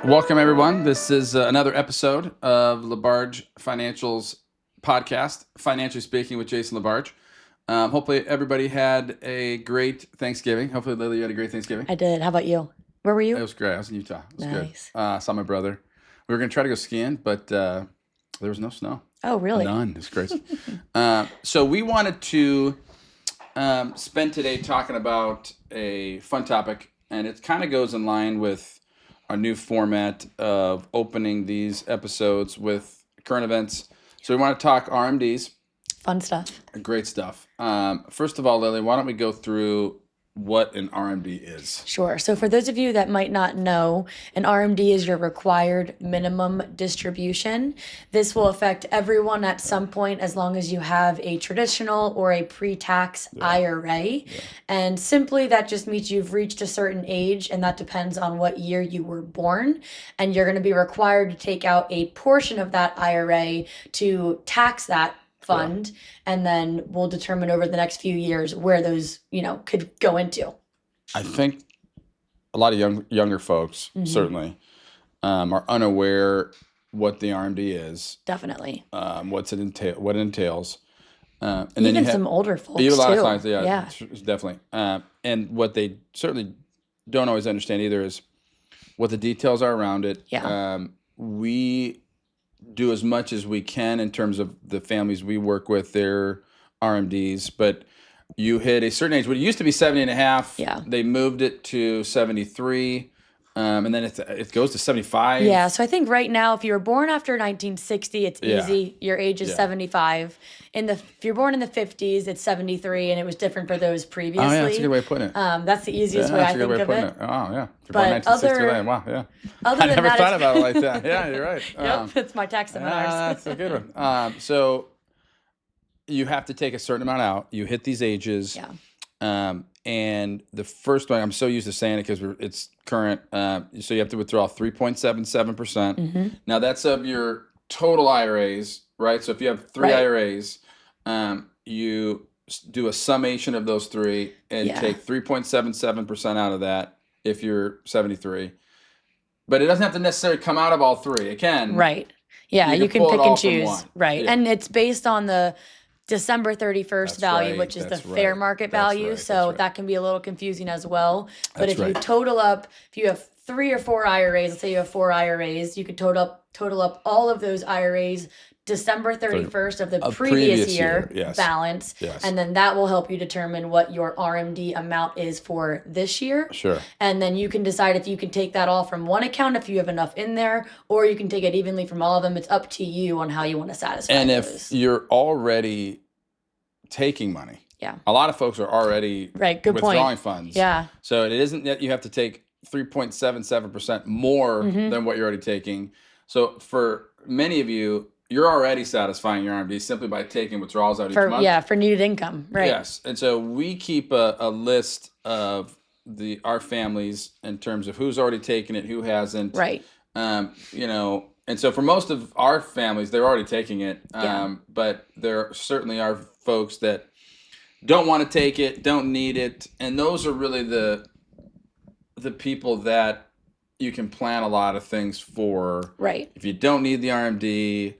Welcome, everyone. This is another episode of LaBarge Financial's podcast, Financially Speaking with Jason LaBarge. Hopefully, everybody had a great Thanksgiving. Hopefully, Lily, you had a great Thanksgiving. I did. How about you? Where were you? It was great. I was in Utah. It was Nice. good. Saw my brother. We were going to try to go skiing, but there was no snow. Oh, really? None. It's crazy. So we wanted to spend today talking about a fun topic, and it kind of goes in line with our new format of opening these episodes with current events. So we want to talk RMDs. Fun stuff. Great stuff. First of all, Lily, why don't we go through what an RMD is? Sure. So for those of you that might not know, an RMD is your required minimum distribution. This will affect everyone at some point as long as you have a traditional or a pre-tax IRA. And simply that just means you've reached a certain age, and that depends on what year you were born. And you're going to be required to take out a portion of that IRA to tax that fund, and then we'll determine over the next few years where those, could go into. I think a lot of younger folks certainly are unaware what the RMD is. Definitely. What it entails. And even then some older folks too. A lot of clients, yeah. It's definitely. And what they certainly don't always understand either is what the details are around it. Yeah. We do as much as we can in terms of the families we work with, their RMDs, but you hit a certain age. What it used to be 70 and a half, they moved it to 73, and then it goes to 75. Yeah, so I think right now, if you were born after 1960, it's easy. Your age is 75. If you're born in the 50s, it's 73, and it was different for those previously. Oh, yeah, that's a good way of putting it. That's the easiest way I think of it. Oh, yeah. If you're but born 1969, wow, yeah. I never thought about it like that. Yeah, you're right. Yep, it's my tax seminars. That's a good one. So you have to take a certain amount out. You hit these ages. Yeah. And the first one, I'm so used to saying it because it's current. So you have to withdraw 3.77%. Now that's of your total IRAs, right? So if you have three IRAs, you do a summation of those three and take 3.77% out of that if you're 73. But it doesn't have to necessarily come out of all three. It can. Right. Yeah, you can pick and choose. Right. Yeah. And it's based on the December 31st value, which is the fair market value. So that can be a little confusing as well. But if you total up, if you have 3 or 4 IRAs, let's say you have 4 IRAs, you could total up all of those IRAs December 31st of the previous year balance. Yes. And then that will help you determine what your RMD amount is for this year. Sure. And then you can decide if you can take that all from one account if you have enough in there, or you can take it evenly from all of them. It's up to you on how you want to satisfy and those. If you're already taking money, a lot of folks are already withdrawing funds. Yeah. So it isn't that you have to take 3.77% more than what you're already taking. So for many of you, you're already satisfying your RMD simply by taking withdrawals out each month. Yeah, for needed income, right? Yes, and so we keep a list of our families in terms of who's already taken it, who hasn't. Right. And so for most of our families, they're already taking it. But there certainly are folks that don't want to take it, don't need it, and those are really the people that you can plan a lot of things for. Right. If you don't need the RMD,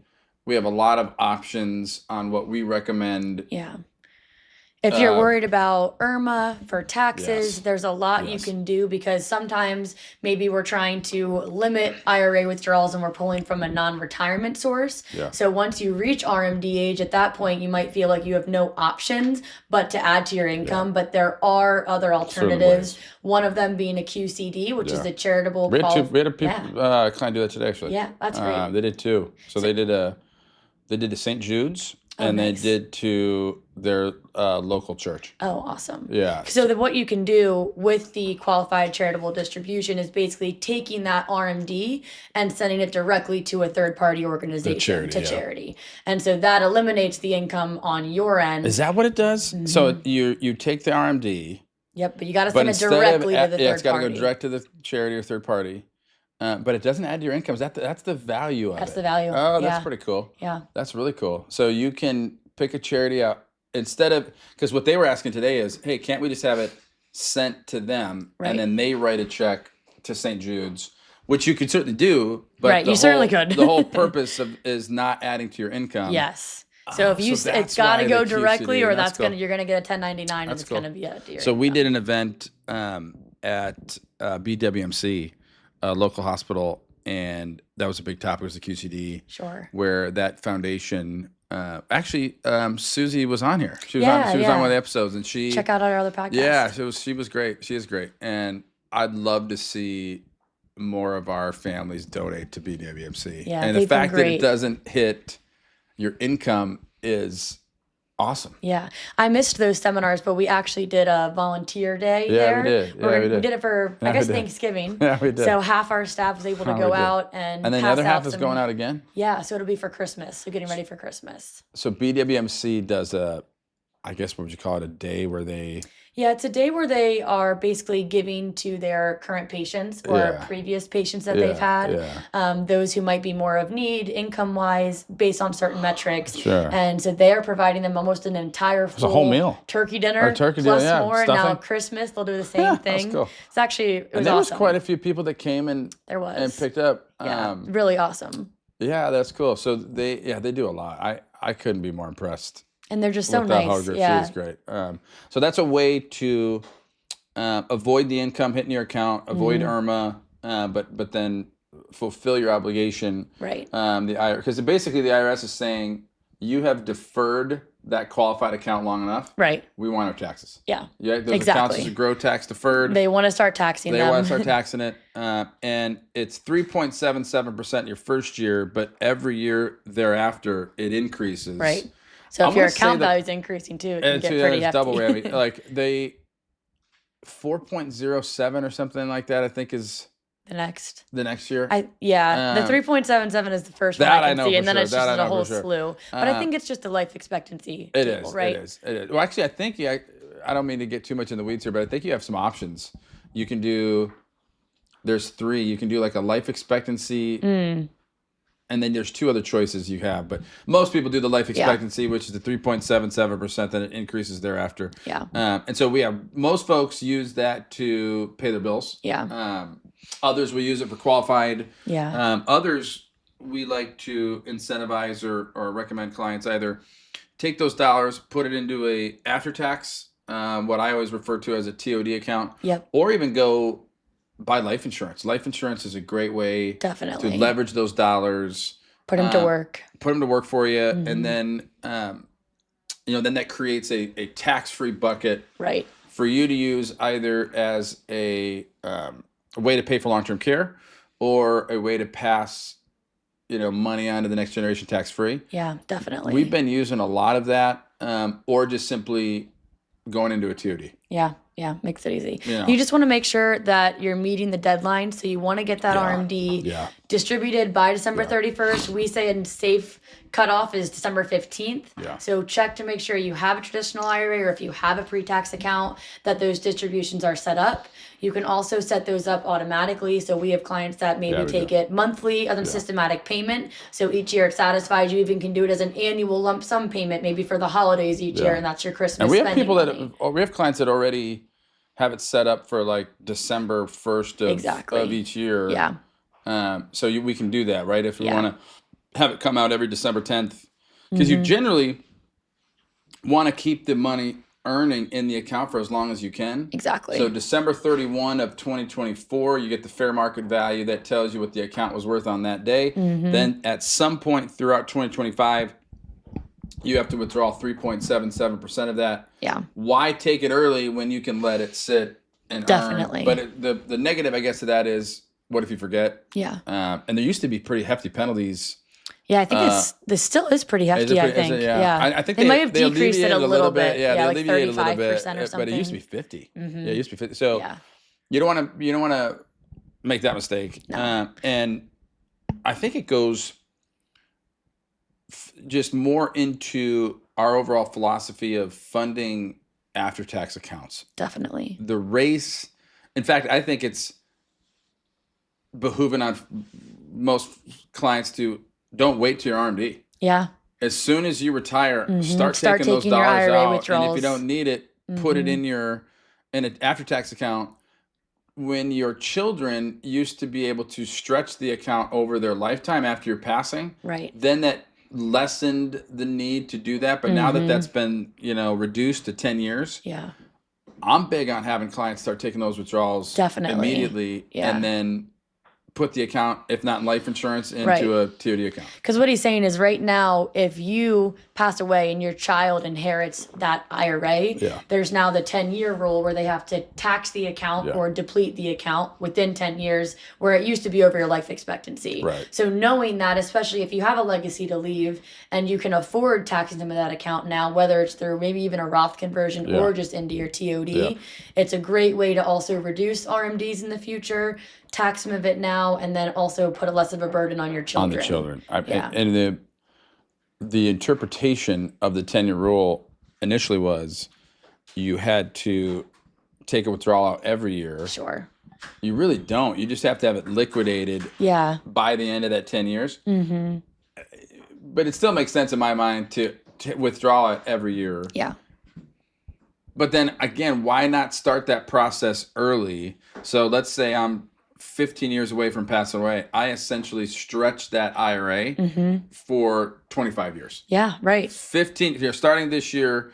we have a lot of options on what we recommend. Yeah. If you're worried about IRMA for taxes, there's a lot you can do, because sometimes maybe we're trying to limit IRA withdrawals and we're pulling from a non-retirement source. Yeah. So once you reach RMD age, at that point, you might feel like you have no options but to add to your income. But there are other alternatives. One of them being a QCD, which is the charitable. We had a client do that today, actually. Yeah, that's great. They did too. So they did to St. Jude's. And they did to their local church. Oh, awesome. Yeah. So what you can do with the qualified charitable distribution is basically taking that RMD and sending it directly to a third-party organization, charity. And so that eliminates the income on your end. Is that what it does? So you take the RMD. Yep, but you got to send it directly to the third party. Yeah, it's got to go direct to the charity or third party. But it doesn't add to your income. That's the value of it. That's the value. Oh, that's pretty cool. Yeah. That's really cool. So you can pick a charity out instead of, because what they were asking today is, hey, can't we just have it sent to them and then they write a check to St. Jude's? which you could certainly do. But Right, you certainly could. The whole purpose is not adding to your income. Yes. So if you, So it's that's got to why go the directly, QCD, or that's cool. you're gonna get a 1099, and That's it's cool. gonna be a So we did an event at BWMC, a local hospital, and that was a big topic, was the QCD. Sure. Where that foundation, actually, Susie was on here. She was Yeah, on yeah. one of the episodes, and she Check out our other podcast. Yeah, she was great. She is great, and I'd love to see more of our families donate to BWMC. Yeah, and the they've been fact that it great. doesn't hit your income is awesome. Yeah, I missed those seminars, but we actually did a volunteer day there. we did. Yeah, we We did. did it for, I Yeah, guess, we did. Thanksgiving. Yeah, we did. So half our staff was able to Yeah, go we did. out and And then the pass other half out is some, going out again. Yeah, so it'll be for Christmas. So getting ready for Christmas. So BWMC does I guess, what would you call it, a day where they... Yeah, it's a day where they are basically giving to their current patients or Yeah. previous patients that they've had, those who might be more of need, income-wise, based on certain metrics. Sure. And so they are providing them almost an entire full whole meal. turkey dinner, Or turkey plus dinner, yeah, more. And now stuffing. Christmas, they'll do the same Yeah, thing. that's cool. It's actually, it was And there was awesome. quite a few people that came and There was. picked up. Yeah, really awesome. Yeah, that's cool. So they do a lot. I couldn't be more impressed. And they're just so with that nice. Holger. Yeah. She is great. So that's a way to avoid the income hitting your account, avoid IRMA, but then fulfill your obligation. Right. Because basically the IRS is saying you have deferred that qualified account long enough. Right. We want our taxes. Yeah. Yeah, those Exactly. accounts are grow tax deferred. They want to start taxing They them. want to start taxing it, and it's 3.77% your first year, but every year thereafter it increases. Right. So I'm if your gonna say account that- value is increasing too, it can And get so pretty it's hefty. double whammy. Like 4.07 or something like that, I think, is the next. the next year. The 3.77 is the first one that I I can know see, for and then sure. it's That just I a know for whole sure. slew. But I think it's just the life expectancy. It table, is. right? It is. It is. Well, actually, I think I don't mean to get too much in the weeds here, but I think you have some options. You can do. There's 3. You can do like a life expectancy. And then there's 2 other choices you have, but most people do the life expectancy, which is the 3.77%. Then it increases thereafter. Yeah. And so most folks use that to pay their bills. Yeah. Others will use it for qualified. Yeah. Others we like to incentivize or recommend clients either take those dollars, put it into a after tax, what I always refer to as a TOD account. Yep. Or even go buy life insurance. Life insurance is a great way Definitely. to leverage those dollars. Put them to work. Put them to work for you, and then then that creates a tax-free bucket Right. for you to use either as a way to pay for long-term care or a way to pass money on to the next generation tax-free. Yeah, definitely. We've been using a lot of that, or just simply going into a TOD. Yeah, makes it easy. Yeah. You just want to make sure that you're meeting the deadline. So you want to get that Yeah. RMD Yeah. distributed by December 31st. We say a safe cutoff is December 15th. Yeah. So check to make sure you have a traditional IRA, or if you have a pre-tax account, that those distributions are set up. You can also set those up automatically. So we have clients that maybe we take do. it monthly as a systematic payment. So each year it satisfies. You even can do it as an annual lump sum payment, maybe for the holidays each year, and that's your Christmas And we have spending people money. we have clients that already have it set up for like December 1st of each year. Yeah. So we can do that, right? If we Yeah. want to have it come out every December 10th, because you generally want to keep the money earning in the account for as long as you can. Exactly. So December 31 of 2024, you get the fair market value that tells you what the account was worth on that day. Then at some point throughout 2025, you have to withdraw 3.77% of that. Yeah. Why take it early when you can let it sit and Definitely. earn? But the negative, I guess, to that is, what if you forget? Yeah. And there used to be pretty hefty penalties. Yeah, I think this still is pretty hefty, I think. Yeah. I think they might have decreased it alleviated a little bit. Yeah, they like alleviated a little 35% bit, or something. but it used to be 50. Yeah, it used to be 50. So Yeah. you don't want to make that mistake. No. And I think it goes just more into our overall philosophy of funding after-tax accounts. Definitely. The race, in fact, I think it's behooving on most clients to don't wait till your RMD. Yeah. As soon as you retire, start Start taking those taking your dollars IRA out. And if withdrawals. you don't need it, put it in an after-tax account. when your children used to be able to stretch the account over their lifetime after your passing, Right. then that lessened the need to do that. But now that that's been, reduced to 10 years, Yeah. I'm big on having clients start taking those withdrawals Definitely. immediately, Yeah. and then put the account, if not in life insurance, into Right. a TOD account. Because what he's saying is right now, if you pass away and your child inherits that IRA, Yeah. there's now the 10-year rule where they have to tax the account Yeah. or deplete the account within 10 years, where it used to be over your life expectancy. Right. So knowing that, especially if you have a legacy to leave and you can afford taxing them in that account now, whether it's through maybe even a Roth conversion Yeah. or just into your TOD, Yeah. it's a great way to also reduce RMDs in the future, tax some of it now, and then also put a less of a burden on your children. On the children. Yeah. And the interpretation of the 10-year rule initially was you had to take a withdrawal out every year. Sure. You really don't. You just have to have it liquidated Yeah. by the end of that 10 years. Mm-hmm. But it still makes sense in my mind to withdraw it every year. Yeah. But then again, why not start that process early? So let's say I'm 15 years away from passing away. I essentially stretch that IRA for 25 years. Yeah, right. 15, if you're starting this year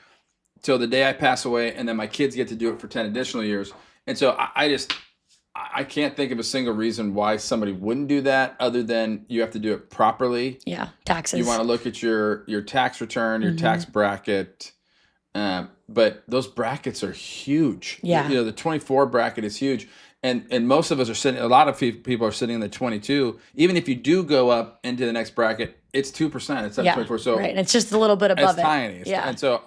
till the day I pass away, and then my kids get to do it for 10 additional years. And so I can't think of a single reason why somebody wouldn't do that, other than you have to do it properly. Yeah, taxes. You want to look at your tax return, your tax bracket. But those brackets are huge. Yeah. The 24 bracket is huge. And most of us are sitting, a lot of people are sitting in the 22. Even if you do go up into the next bracket, it's 2%. It's not 24. So right. And it's just a little bit above it's it. tiny. Yeah. And so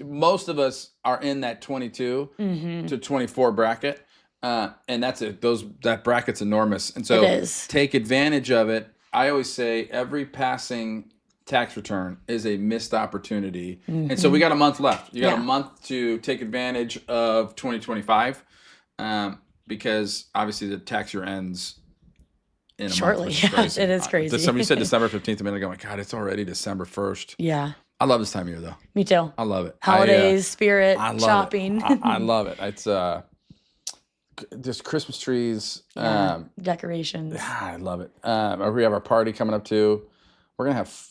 most of us are in that 22 to 24 bracket. And that's it. That bracket's enormous. And so It is. take advantage of it. I always say every passing tax return is a missed opportunity. And so we got a month left. You got a month to take advantage of 2025. Because obviously the tax year ends in a Shortly. month. Which is crazy. It is crazy. Somebody said December 15th a minute ago. I'm like, God, it's already December 1st. Yeah. I love this time of year, though. Me too. I love it. Holidays, spirit, I love shopping. It. I love it. It's just Christmas trees. Decorations. I love it. We have our party coming up too. We're gonna have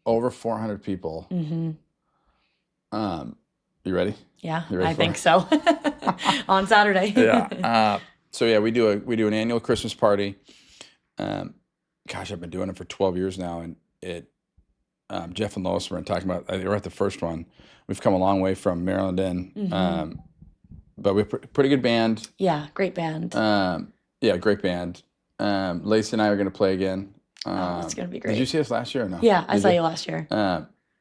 over 400 people. You ready? Yeah, You ready I for think it? so. On Saturday. Yeah. So yeah, we do an annual Christmas party. Gosh, I've been doing it for 12 years now, and Jeff and Lois were talking about. We're at the first one. We've come a long way from Maryland in, but we're pretty good band. Yeah, great band. Yeah, great band. Lacey and I are going to play again. It's going to be great. Did you see us last year or no? Yeah, I Did saw you last year.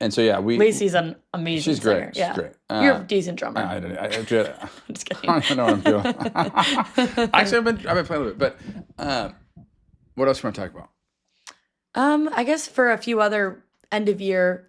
And so yeah, Lacey's an amazing she's great. singer. Yeah. She's great. You're a decent drummer. I'm just kidding. I don't even know what I'm doing. Actually, I've been playing a little bit, but what else do you want to talk about? I guess for a few other end of year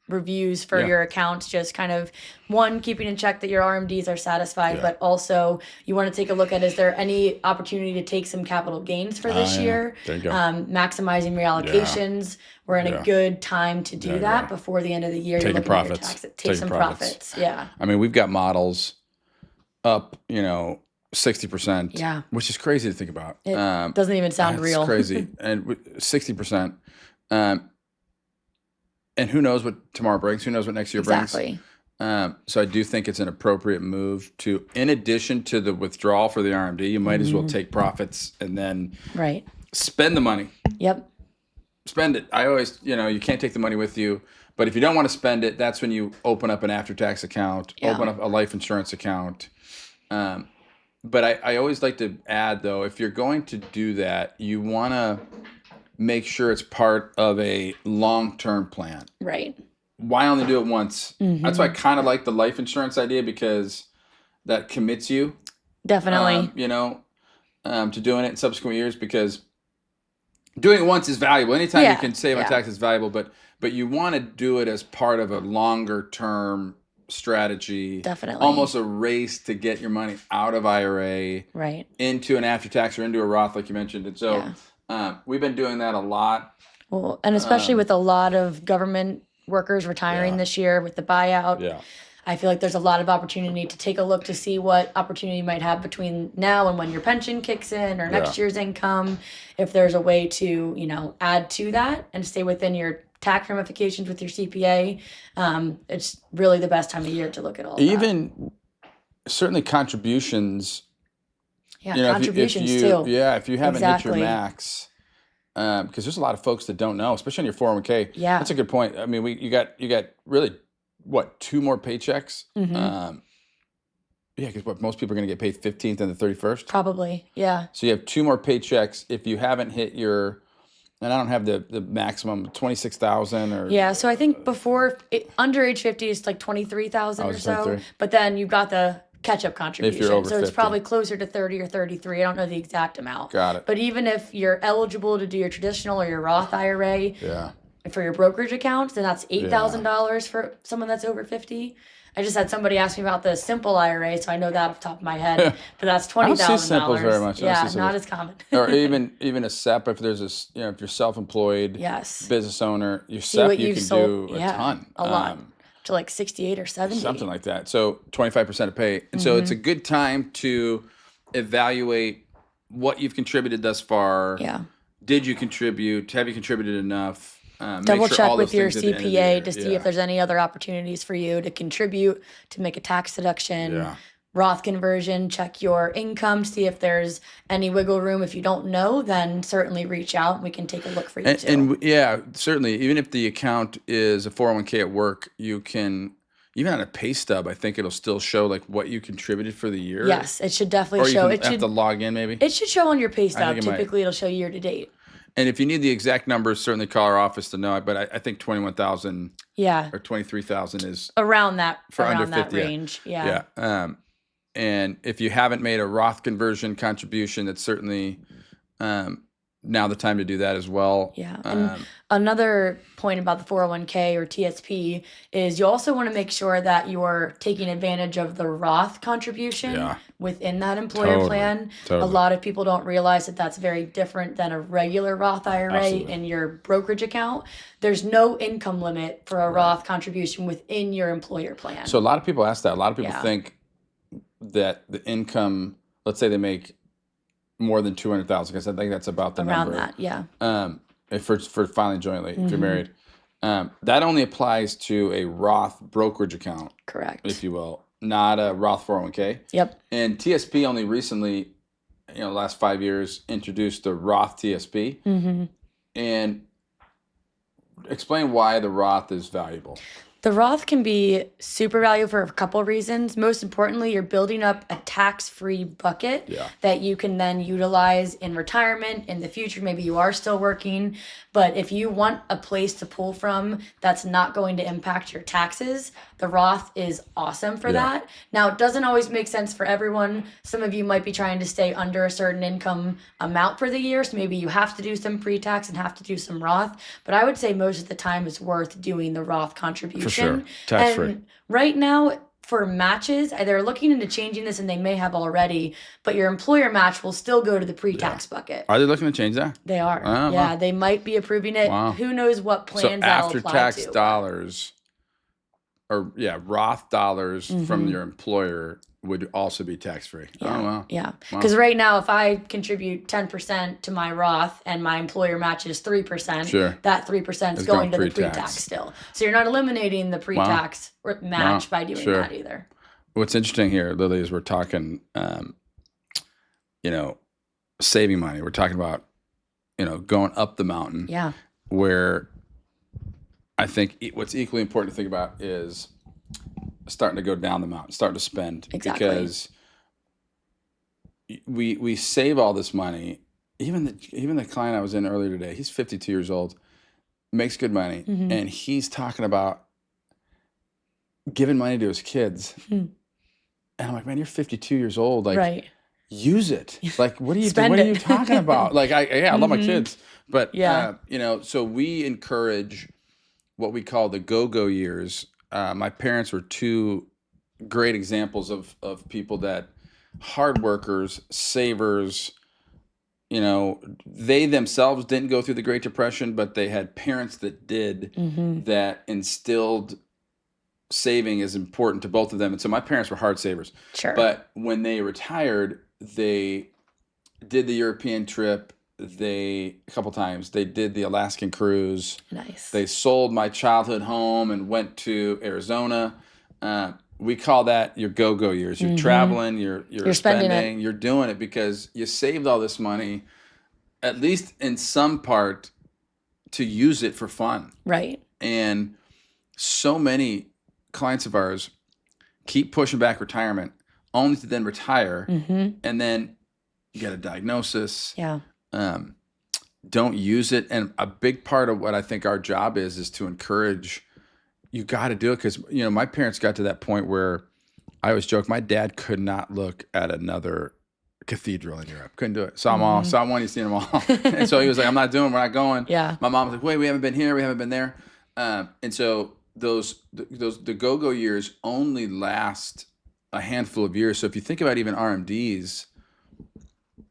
reviews for your accounts, just kind of one, keeping in check that your RMDs are satisfied, but also you want to take a look at, is there any opportunity to take some capital gains for this year? There you go. Maximizing reallocations. We're in a good time to do that before the end of the year. Taking You're looking at your profits. taxes. Take Taking some profits. profits. Yeah. I mean, we've got models up, 60%. Yeah. Which is crazy to think about. It doesn't even sound That's real. crazy. And 60%. And who knows what tomorrow brings? Who knows what next year brings? Exactly. So I do think it's an appropriate move to, in addition to the withdrawal for the RMD, you might as well take profits and then Right. spend the money. Yep. Spend it. I always, you can't take the money with you. But if you don't want to spend it, that's when you open up an after-tax account, open up a life insurance account. But I always like to add, though, if you're going to do that, you want to make sure it's part of a long-term plan. Right. Why only do it once? That's why I kind of like the life insurance idea, because that commits you. Definitely. To doing it in subsequent years, because doing it once is valuable. Anytime you can save on taxes is valuable, but you want to do it as part of a longer-term strategy. Definitely. Almost a race to get your money out of IRA into an after-tax or into a Roth, like you mentioned. And so we've been doing that a lot. Well, and especially with a lot of government workers retiring this year with the buyout. Yeah. I feel like there's a lot of opportunity to take a look to see what opportunity you might have between now and when your pension kicks in or next year's income. If there's a way to, add to that and stay within your tax ramifications with your CPA, it's really the best time of year to look at all that. Even certainly contributions. Yeah, contributions too. Yeah, if you haven't hit your Exactly. max, because there's a lot of folks that don't know, especially on your 401k. Yeah. That's a good point. I mean, you got really what, 2 more paychecks? Yeah, because most people are going to get paid 15th and the 31st. Probably, yeah. So you have 2 more paychecks if you haven't hit your, and I don't have the maximum 26,000 or. Yeah, so I think under age 50 it's like 23,000 or so, 23. but then you've got the catch-up contribution, over so it's 50. probably closer to 30 or 33. I don't know the exact amount. Got it. But even if you're eligible to do your traditional or your Roth IRA Yeah. for your brokerage accounts, then that's $8,000 for someone that's over 50. I just had somebody ask me about the simple IRA, so I know that off the top of my head. But that's $20,000. I don't see simples very much. Yeah, not as common. Or even a SEP, if there's if you're self-employed, Yes. business owner, your See SEP what you you've can sold. do a ton. A lot. To like 68 or 70. Something like that. So 25% of pay. And so it's a good time to evaluate what you've contributed thus far. Yeah. Did you contribute? Have you contributed enough? Double make sure check all with those your things at the end of the CPA year. to see if there's any other opportunities for you to contribute, to make a tax deduction. Yeah. Roth conversion, check your income, see if there's any wiggle room. If you don't know, then certainly reach out and we can take a look for you too. And yeah, certainly, even if the account is a 401k at work, you can, even on a pay stub, I think it'll still show like what you contributed for the year. Yes, it should Or definitely you show. can have to log in maybe. It should show on your pay think stub. it might. Typically, it'll show year to date. And if you need the exact numbers, certainly call our office to know it. But I think 21,000 Yeah, or 23,000 is around that for under that 50. range. Yeah. Yeah. And if you haven't made a Roth conversion contribution, that's certainly now the time to do that as well. Yeah. And another point about the 401k or TSP is you also want to make sure that you're taking advantage of the Roth contribution within that employer plan. Totally. A lot of people don't realize that that's very different than a regular Roth IRA in your brokerage account. There's no income limit for a Roth contribution within your employer plan. So a lot of people ask that. A lot of people think that the income, let's say they make more than 200,000, because I think that's about the around number. that, yeah. For filing jointly, if you're married, that only applies to a Roth brokerage account, Correct. if you will, not a Roth 401k. Yep. And TSP only recently, the last 5 years, introduced the Roth TSP. And explain why the Roth is valuable. The Roth can be super valuable for a couple reasons. Most importantly, you're building up a tax-free bucket that you can then utilize in retirement in the future. Maybe you are still working, but if you want a place to pull from that's not going to impact your taxes, the Roth is awesome for that. Now, it doesn't always make sense for everyone. Some of you might be trying to stay under a certain income amount for the year, so maybe you have to do some pre-tax and have to do some Roth, but I would say most of the time it's worth doing the Roth contribution. For sure. Tax-free. And right now, for matches, they're looking into changing this, and they may have already, but your employer match will still go to the pre-tax bucket. Are they looking to change that? They are. Oh, yeah, wow. They might be approving it. Wow. Who knows what plans that'll apply to. After-tax dollars, or Roth dollars from your employer would also be tax-free. Yeah. Oh, wow. Yeah. Because right now, if I contribute 10% to my Roth and my employer matches 3%, that 3% is going to the pre-tax still. So you're not eliminating the pre-tax match by doing that either. What's interesting here, Lily, is we're talking, saving money. We're talking about, going up the mountain. Yeah. Where I think what's equally important to think about is starting to go down the mountain, starting to spend. Exactly. Because we save all this money. Even the client I was in earlier today, he's 52 years old, makes good money, and he's talking about giving money to his kids. And I'm like, man, you're 52 years old. Like, use it. Like, what are you talking about? Like, I love my kids, but so we encourage what we call the go-go years. My parents were 2 great examples of people that hard workers, savers. They themselves didn't go through the Great Depression, but they had parents that did, that instilled saving is important to both of them. And so my parents were hard savers. Sure. But when they retired, they did the European trip. A couple times, they did the Alaskan cruise. Nice. They sold my childhood home and went to Arizona. We call that your go-go years. You're traveling, you're spending, you're doing it because you saved all this money, at least in some part, to use it for fun. Right. And so many clients of ours keep pushing back retirement only to then retire. And then you get a diagnosis. Yeah. Don't use it. And a big part of what I think our job is to encourage, you got to do it. Because, my parents got to that point where I always joke, my dad could not look at another cathedral in Europe. Couldn't do it. Saw them all. Saw one, he's seen them all. And so he was like, we're not going. Yeah. My mom was like, wait, we haven't been here. We haven't been there. And so the go-go years only last a handful of years. So if you think about even RMDs,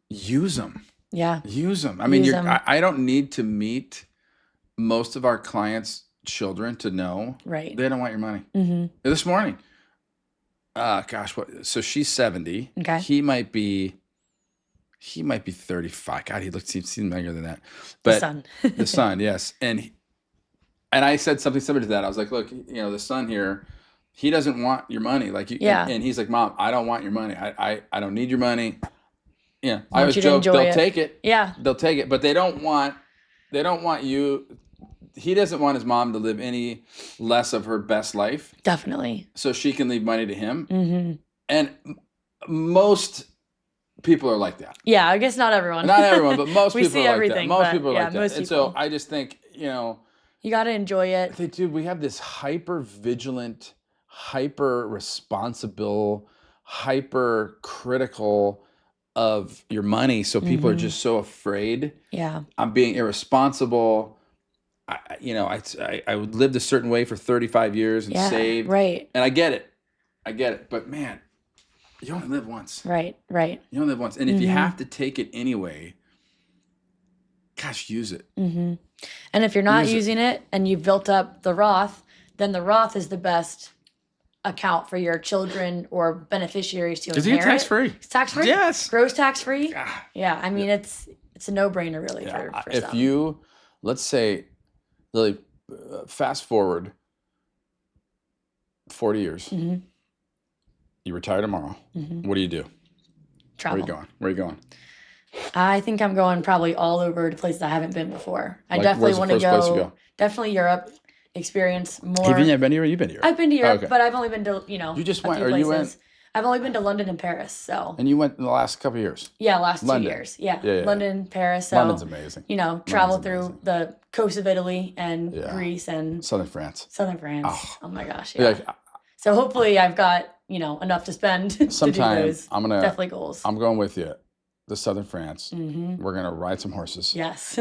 use them. Yeah. Use them. I mean, I don't need to meet most of our clients' children to know right. they don't want your money. This morning, so she's 70. Okay. He might be 35. God, he seems younger than that. But the son. The son, yes. And I said something similar to that. I was like, look, the son here, he doesn't want your money. Like, and he's like, Mom, I don't want your money. I don't need your money. Yeah, I always joke they'll take it. Yeah, they'll take it, but they don't want you. He doesn't want his mom to live any less of her best life. Definitely. So she can leave money to him. And most people are like that. Yeah, I guess not everyone. Not everyone, but most people are like that. Most people are like that. Most and so I just think you got to enjoy it. Dude, we have this hyper vigilant, hyper responsible, hyper critical of your money, so people are just so afraid. Yeah, I'm being irresponsible. I lived a certain way for 35 years and saved. Right. And I get it. But man, you only live once. Right. You only live once, and if you have to take it anyway, gosh, use it. And if you're not using it and you've built up the Roth, then the Roth is the best account for your children or beneficiaries to inherit. Is it tax-free? It's tax-free? Yes. Gross tax-free? Yeah. I mean, it's a no-brainer really for if some. you, let's say, Lily, fast forward 40 years. You retire tomorrow. What do you do? Travel. Where are you going? I think I'm going probably all over to places I haven't been before. I Like, definitely where's the want to first place you go. go? Definitely Europe. Experience more. Have you been to Europe? You've been to Europe. I've been to Europe, Okay. but I've only been to You just a went, few or you places. went, I've only been to London and Paris, so and you went in the last couple of years. yeah, last London. 2 years. Yeah. Yeah. London, Paris. So London's amazing. travel London's through amazing. the coast of Italy and Yeah. Greece and Southern France. southern France. Oh. My gosh, You're yeah. So hopefully I've got enough to spend to do sometime those. I'm gonna Definitely goals. I'm going with you. The Southern France. Mm-hmm. We're gonna ride some horses. Yes.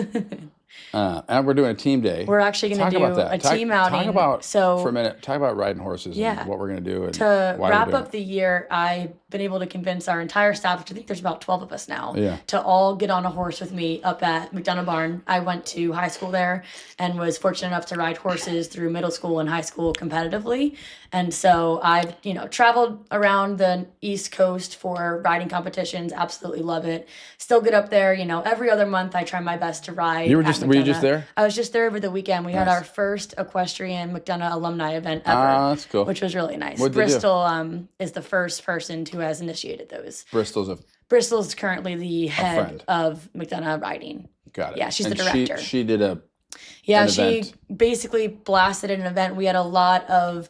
And we're doing a team day. We're actually going to do a team outing. Talk about so for a minute. Talk about riding horses. Yeah. And what we're gonna do. And to why wrap we're doing up the year, I've been able to convince our entire staff, which I think there's about 12 of us now, Yeah. to all get on a horse with me up at McDonough Barn. I went to high school there and was fortunate enough to ride horses through middle school and high school competitively. And so I've, traveled around the East Coast for riding competitions. Absolutely love it. Still get up there, every other month I try my best to ride. were at you just McDonough. there? I was just there over the weekend. We had Nice. our first equestrian McDonough alumni event ever. That's cool. Which was really nice. What'd they do? Bristol is the first person who has initiated those. Bristol's currently the head friend. of McDonough Riding. Got it. Yeah, she's And the director. She did an she event. basically blasted an event. We had a lot of,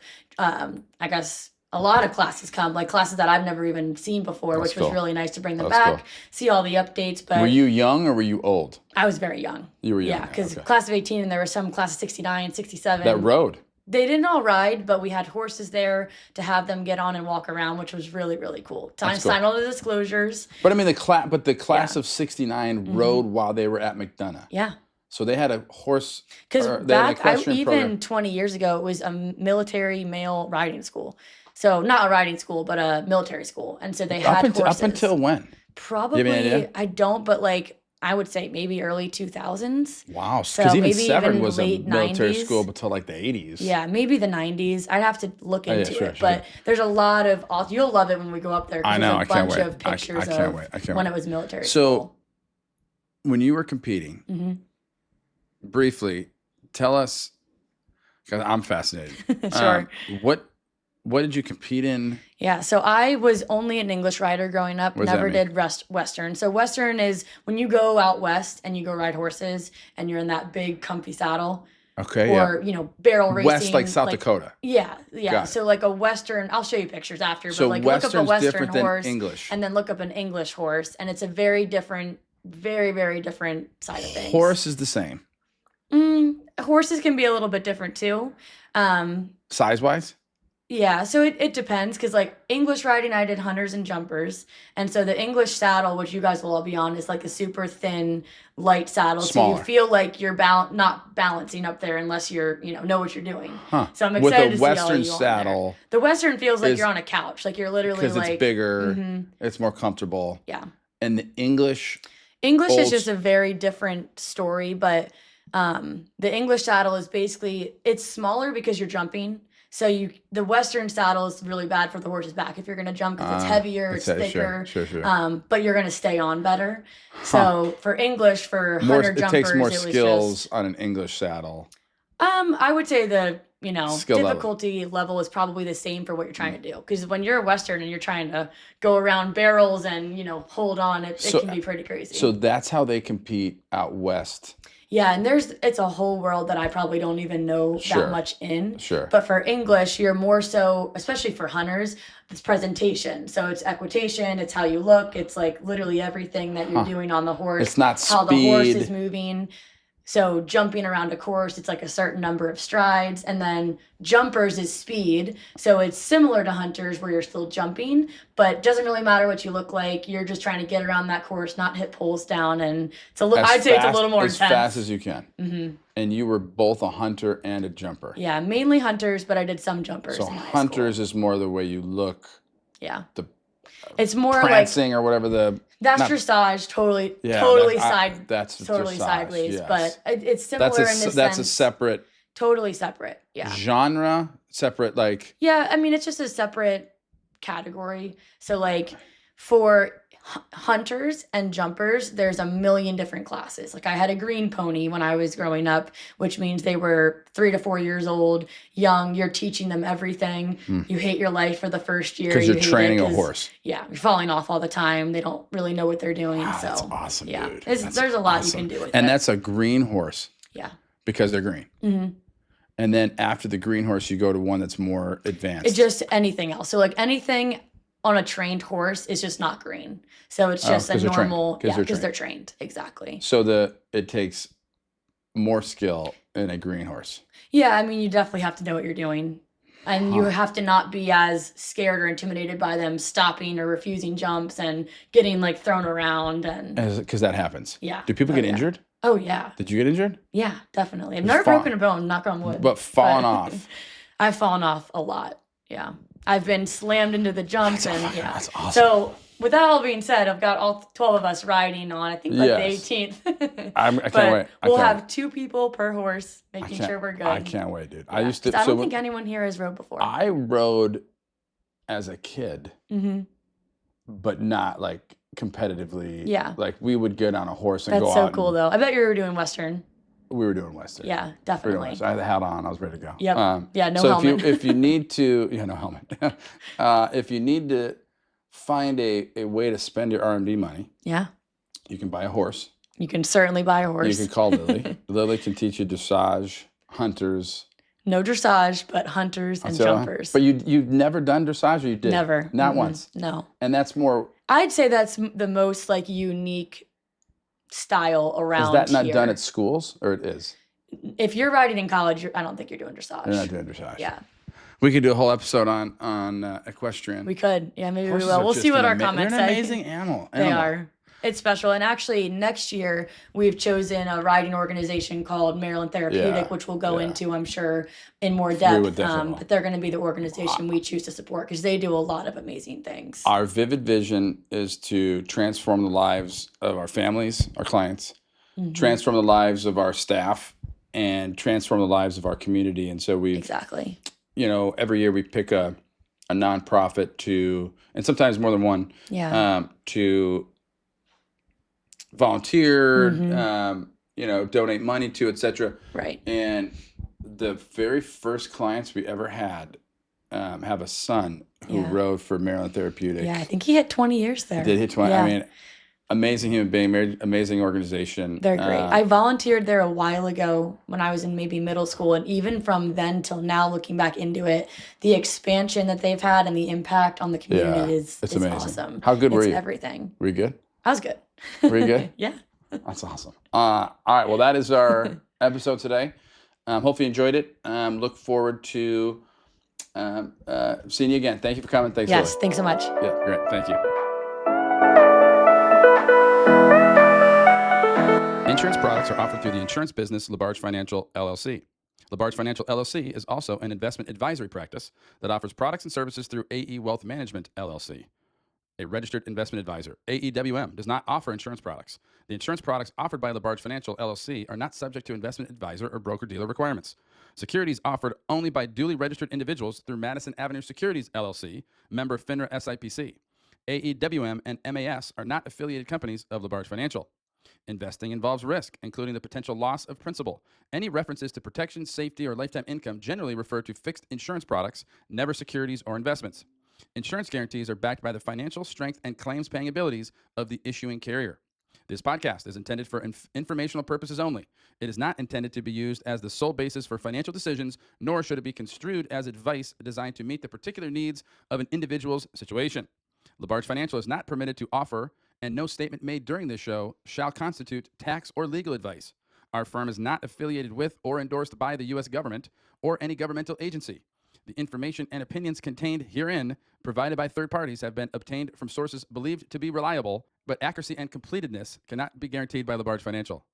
a lot of classes come, like classes that I've never even seen before, That's which was cool. really nice to bring them That's back, cool. see all the updates. But Were you young or were you old? I was very young. You were young. Yeah, because okay. class of 18, and there were some class of 69, 67. That rode. They didn't all ride, but we had horses there to have them get on and walk around, which was really, really cool. That's cool. Signed all the disclosures. But I mean, the class of 69 rode while they were at McDonough. Yeah. So they had a horse. Because or they had an back, equestrian program. 20 years ago, it was a military male riding school. So not a riding school, but a military school. And so they had horses. Up until when? Probably, idea? I don't, but like I would say maybe early 2000s. Wow. So Because even maybe Severn even was a late military 90s. school until like the 80s. Yeah, maybe the 90s. I'd have to look Oh, yeah, into sure, it. sure. But there's a lot of, you'll love it when we go up there I because know. there's I a can't bunch wait. of pictures I can't of wait. I can't when wait. it was military So school. when you were competing, hmm briefly, tell us, because I'm fascinated. Sure. What did you compete in? Yeah, so I was only an English rider growing up, What does that never mean? did Western. So Western is when you go out west and you go ride horses and you're in that big comfy saddle Okay, yeah. or, barrel racing. West, like South Dakota. Yeah. Got it. So like a Western, I'll show you pictures after, So but like look up a Western's Western different than horse English. and then look up an English horse and it's a very different, very, very different side of things. Horse is the same. Horses can be a little bit different too. Size-wise? Yeah, so it depends because like English riding, I did hunters and jumpers, and so the English saddle, which you guys will all be on, is like a super thin, light saddle. So Smaller. you feel like you're not balancing up there unless you're know what you're doing. Huh. So I'm With excited a to see all Western you on saddle, there. The Western feels like is- you're on a couch, like you're literally because like it's bigger, Mhm. it's more comfortable. Yeah. And the English, English Old- is just a very different story, but the English saddle is basically it's smaller because you're jumping. So the Western saddle is really bad for the horse's back if you're going to jump because it's heavier, it's thicker, Sure. but you're going to stay on better. So for English, for hunter It jumpers, takes more it was skills just on an English saddle. I would say the Skill level. difficulty level is probably the same for what you're trying to do. Because when you're a Western and you're trying to go around barrels and hold on, it can be pretty crazy. So that's how they compete out west. Yeah, and it's a whole world that I probably don't even know Sure. that much in. Sure. But for English, you're more so, especially for hunters, it's presentation. So it's equitation, it's how you look, it's like literally everything that you're doing on the horse. It's not how the horse speed. is moving. So jumping around a course, it's like a certain number of strides. And then jumpers is speed. So it's similar to hunters where you're still jumping, but it doesn't really matter what you look like. You're just trying to get around that course, not hit poles down. And it's I'd say it's a little more as intense. fast as you can. And you were both a hunter and a jumper. Yeah, mainly hunters, but I did some jumpers. So in high hunters school. is more the way you look, Yeah. the It's more prancing or whatever the. that's not- dressage, totally That's totally dressage, sideways, yes. but it's similar That's in this that's sense. a separate Totally separate. Yeah. genre, separate like. Yeah, I mean it's just a separate category. So like for hunters and jumpers, there's a million different classes. Like I had a green pony when I was growing up, which means they were 3 to 4 years old, young. You're teaching them everything. You hate your life for the first year. Because You you're hate it training a 'cause, horse. Yeah, you're falling off all the time. They don't really know what they're doing. Wow, So that's awesome, yeah, dude. there's a lot you can do with And it. that's a green horse Yeah. because they're green. hmm And then after the green horse, you go to one that's more advanced. It's just anything else. So like anything on a trained horse is just not green. So it's just a 'cause they're trained. normal, 'Cause they're because they're trained. Exactly. So it takes more skill in a green horse. Yeah, I mean, you definitely have to know what you're doing. And you have to not be as scared or intimidated by them stopping or refusing jumps and getting like thrown around and Because that happens. yeah. Do people get yeah. injured? Oh yeah. Did you get injured? Yeah, definitely. I've never fall- broken a bone, knock on wood. But fallen off. I've fallen off a lot. Yeah. I've been slammed into the jumps and yeah. That's awesome. So with that all being said, I've got all 12 of us riding on, I think like Yes. the 18th. I but can't wait. we'll have 2 people per horse, I making can't- sure we're good. I can't wait, dude. Yeah, I used to. 'cause I so don't when- think anyone here has rode before. I rode as a kid, hmm but not like competitively. Yeah. Like we would get on a horse and That's go so out. cool though. I bet you were doing Western. We were doing Western. Yeah, We were doing definitely. Western. I had the hat on. I was ready to go. Yep. Yeah, no so helmet. if you need to, no helmet. If you need to find a way to spend your RMD money, Yeah. you can buy a horse. You can certainly buy a horse. You can call Lily. Lily can teach you dressage, hunters. No dressage, but hunters and So- jumpers. But you've never done dressage, or you did? Never. Not Mm-mm. once. No. And that's more. I'd say that's the most like unique style around Is that not here. done at schools, or it is? If you're riding in college, I don't think you're doing dressage. You're not doing dressage. Yeah, We could do a whole episode on equestrian. we could. Yeah, maybe Horses we will. are We'll just see what an our comments They're an say. amazing animal. They are. It's special. And actually, next year, we've chosen a riding organization called Maryland Therapeutic, which we'll go into, I'm sure, in more depth. But they're going to be the organization we choose to support because they do a lot of amazing things. Our vivid vision is to transform the lives of our families, our clients, transform the lives of our staff, and transform the lives of our community. And so Exactly. Every year we pick a nonprofit to, and sometimes more than one, to volunteer, donate money to, etc. Right. And the very first clients we ever had have a son who rode for Maryland Therapeutic. Yeah, I think he hit 20 years there. Did hit 20? Yeah. I mean, amazing human being, amazing organization. They're great. I volunteered there a while ago when I was in maybe middle school. And even from then till now, looking back into it, the expansion that they've had and the impact on the community is amazing. Awesome. How good were you? It's everything. Were you good? I was good. Were you good? Yeah. That's awesome. All right. Well, that is our episode today. Hopefully you enjoyed it. Look forward to seeing you again. Thank you for coming. Thanks, Yes, Lily. thanks so much. Yeah, great. Thank you. Insurance products are offered through the insurance business LaBarge Financial, LLC. LaBarge Financial, LLC is also an investment advisory practice that offers products and services through AE Wealth Management, LLC, a registered investment advisor. AEWM does not offer insurance products. The insurance products offered by LaBarge Financial, LLC are not subject to investment advisor or broker-dealer requirements. Securities offered only by duly registered individuals through Madison Avenue Securities, LLC, member FINRA SIPC. AEWM and MAS are not affiliated companies of LaBarge Financial. Investing involves risk, including the potential loss of principal. Any references to protection, safety, or lifetime income generally refer to fixed insurance products, never securities or investments. Insurance guarantees are backed by the financial strength and claims-paying abilities of the issuing carrier. This podcast is intended for informational purposes only. It is not intended to be used as the sole basis for financial decisions, nor should it be construed as advice designed to meet the particular needs of an individual's situation. LaBarge Financial is not permitted to offer, and no statement made during this show shall constitute tax or legal advice. Our firm is not affiliated with or endorsed by the U.S. government or any governmental agency. The information and opinions contained herein, provided by third parties, have been obtained from sources believed to be reliable, but accuracy and completeness cannot be guaranteed by LaBarge Financial.